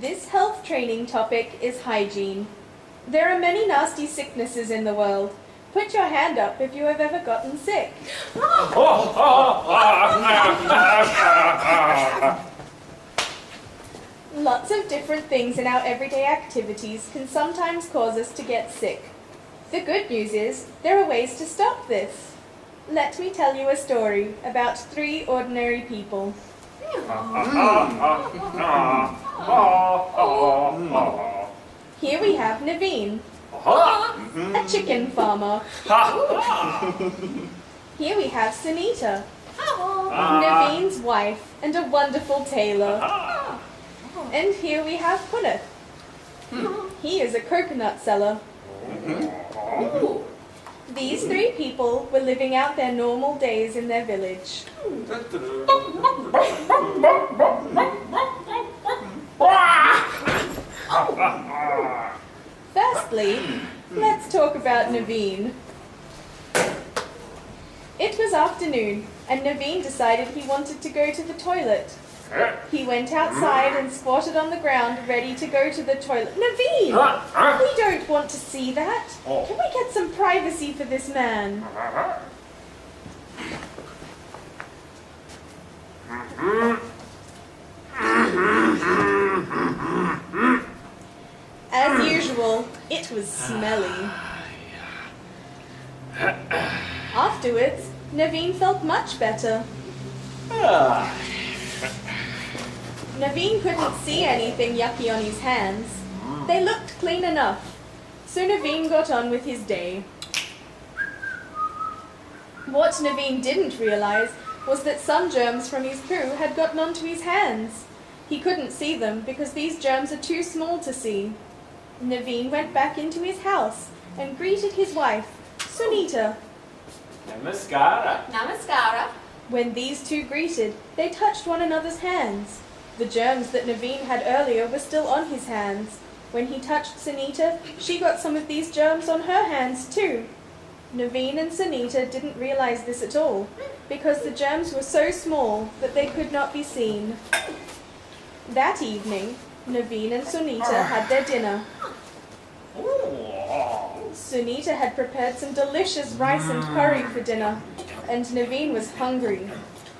This health training topic is hygiene. There are many nasty sicknesses in the world. Put your hand up if you have ever gotten sick. Lots of different things in our everyday activities can sometimes cause us to get sick. The good news is, there are ways to stop this. Let me tell you a story about 3 ordinary people. Here we have Naveen, a chicken farmer. Here we have Sunita, Naveen's wife and a wonderful tailor. And here we have Punath. He is a coconut seller. These 3 people were living out their normal days in their village. Firstly, let's talk about Naveen. It was afternoon, and Naveen decided he wanted to go to the toilet. He went outside and squatted on the ground, ready to go to the toilet. Naveen! We don't want to see that. Can we get some privacy for this man? As usual, it was smelly. Afterwards, Naveen felt much better. Naveen couldn't see anything yucky on his hands. They looked clean enough. So Naveen got on with his day. What Naveen didn't realize was that some germs from his poo had gotten onto his hands. He couldn't see them because these germs are too small to see. Naveen went back into his house and greeted his wife, Sunita. Namaskara. Namaskara. When these 2 greeted, they touched one another's hands. The germs that Naveen had earlier were still on his hands. When he touched Sunita, she got some of these germs on her hands too. Naveen and Sunita didn't realize this at all, because the germs were so small that they could not be seen. That evening, Naveen and Sunita had their dinner. Sunita had prepared some delicious rice and curry for dinner, and Naveen was hungry.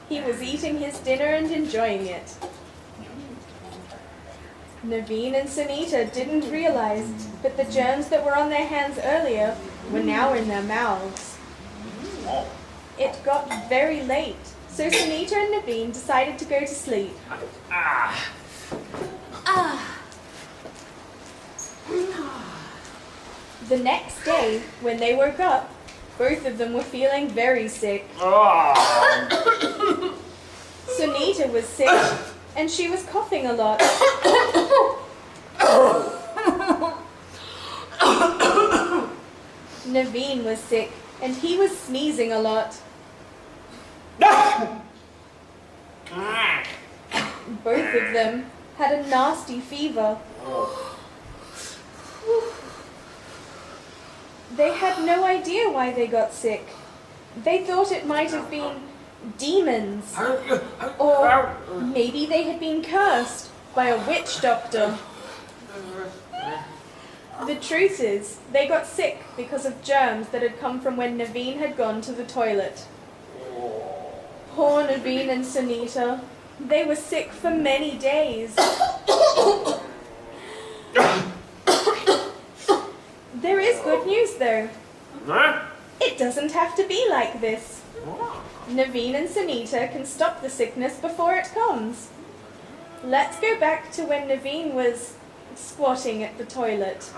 He was eating his dinner and enjoying it. Naveen and Sunita didn't realize that the germs that were on their hands earlier were now in their mouths. It got very late, so Sunita and Naveen decided to go to sleep. The next day, when they woke up, both of them were feeling very sick. Sunita was sick, and she was coughing a lot. Naveen was sick, and he was sneezing a lot. Both of them had a nasty fever. They had no idea why they got sick. They thought it might have been demons, or maybe they had been cursed by a witch doctor. The truth is, they got sick because of germs that had come from when Naveen had gone to the toilet. Poor Naveen and Sunita. They were sick for many days. There is good news though. It doesn't have to be like this. Naveen and Sunita can stop the sickness before it comes. Let's go back to when Naveen was squatting at the toilet.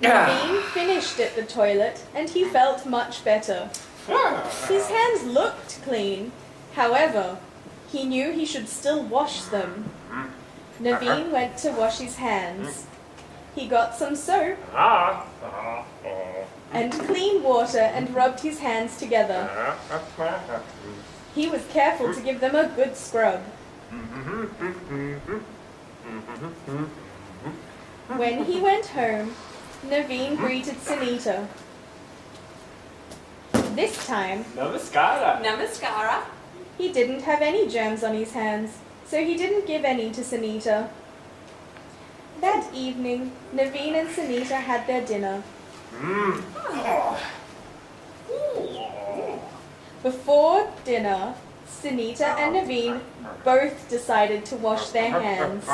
Naveen finished at the toilet and he felt much better. His hands looked clean. However, he knew he should still wash them. Naveen went to wash his hands. He got some soap and clean water and rubbed his hands together. He was careful to give them a good scrub. When he went home, Naveen greeted Sunita. This time, Namaskara. Namaskara. he didn't have any germs on his hands, so he didn't give any to Sunita. That evening, Naveen and Sunita had their dinner. Before dinner, Sunita and Naveen both decided to wash their hands.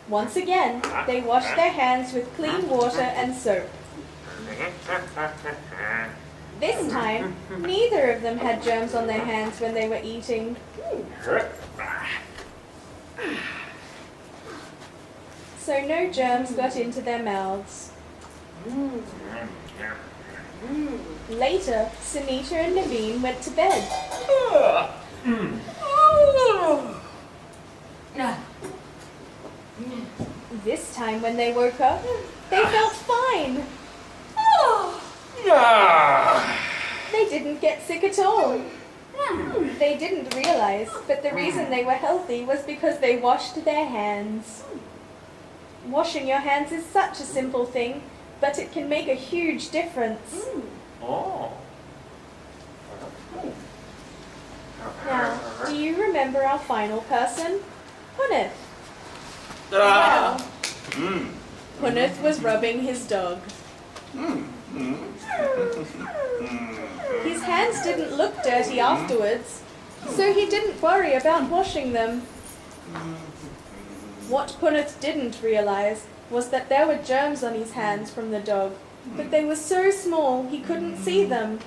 Once again, they washed their hands with clean water and soap. This time, neither of them had germs on their hands when they were eating. So no germs got into their mouths. Later, Sunita and Naveen went to bed. This time when they woke up, they felt fine. They didn't get sick at all. They didn't realize, but the reason they were healthy was because they washed their hands. Washing your hands is such a simple thing, but it can make a huge difference. Now, do you remember our final person? Punith. Well, Punith was rubbing his dog. His hands didn't look dirty afterwards, so he didn't worry about washing them. What Punith didn't realize was that there were germs on his hands from the dog, but they were so small he couldn't see them.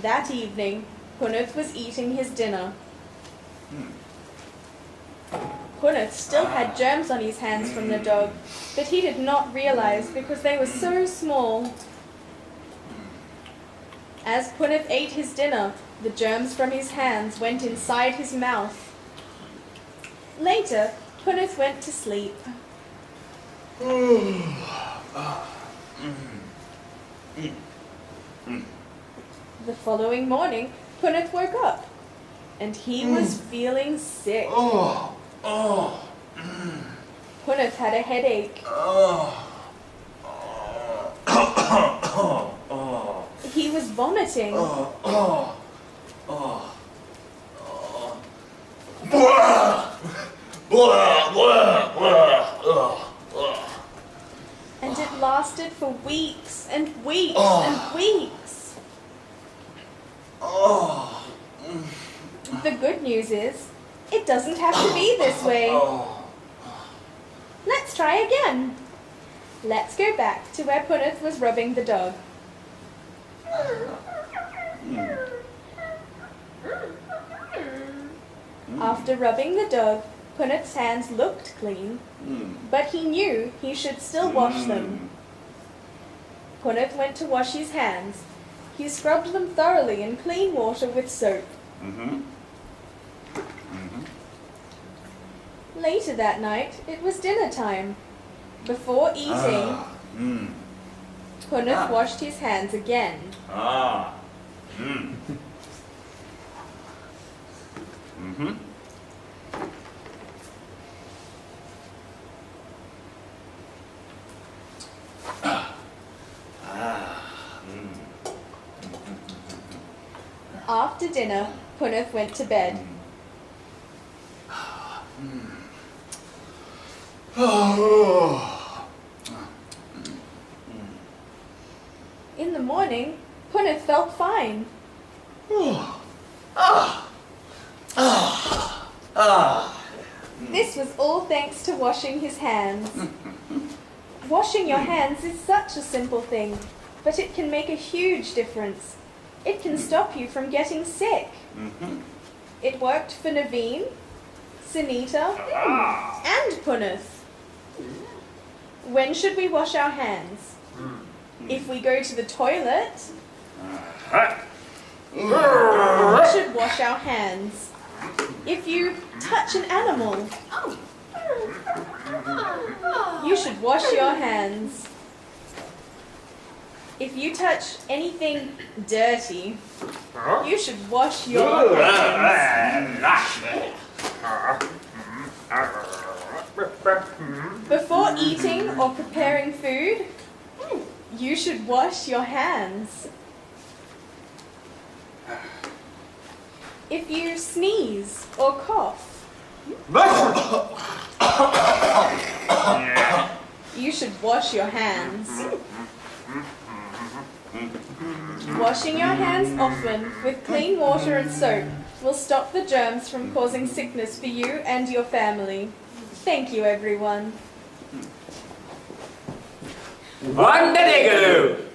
That evening, Punith was eating his dinner. Punith still had germs on his hands from the dog, but he did not realize because they were so small. As Punith ate his dinner, the germs from his hands went inside his mouth. Later, Punith went to sleep. The following morning, Punith woke up, and he was feeling sick. Punith had a headache. He was vomiting. And it lasted for weeks and weeks and weeks. The good news is, it doesn't have to be this way. Let's try again. Let's go back to where Punith was rubbing the dog. After rubbing the dog, Punith's hands looked clean, but he knew he should still wash them. Punith went to wash his hands. He scrubbed them thoroughly in clean water with soap. Later that night, it was dinner time. Before eating, Punith washed his hands again. After dinner, Punith went to bed. In the morning, Punith felt fine. This was all thanks to washing his hands. Washing your hands is such a simple thing, but it can make a huge difference. It can stop you from getting sick. It worked for Naveen, Sunita, and Punith. When should we wash our hands? If we go to the toilet, we should wash our hands. If you touch an animal, you should wash your hands. If you touch anything dirty, you should wash your hands. Before eating or preparing food, you should wash your hands. if you sneeze or cough, you should wash your hands. Washing your hands often with clean water and soap will stop the germs from causing sickness for you and your family. Thank you, everyone. Uneducated.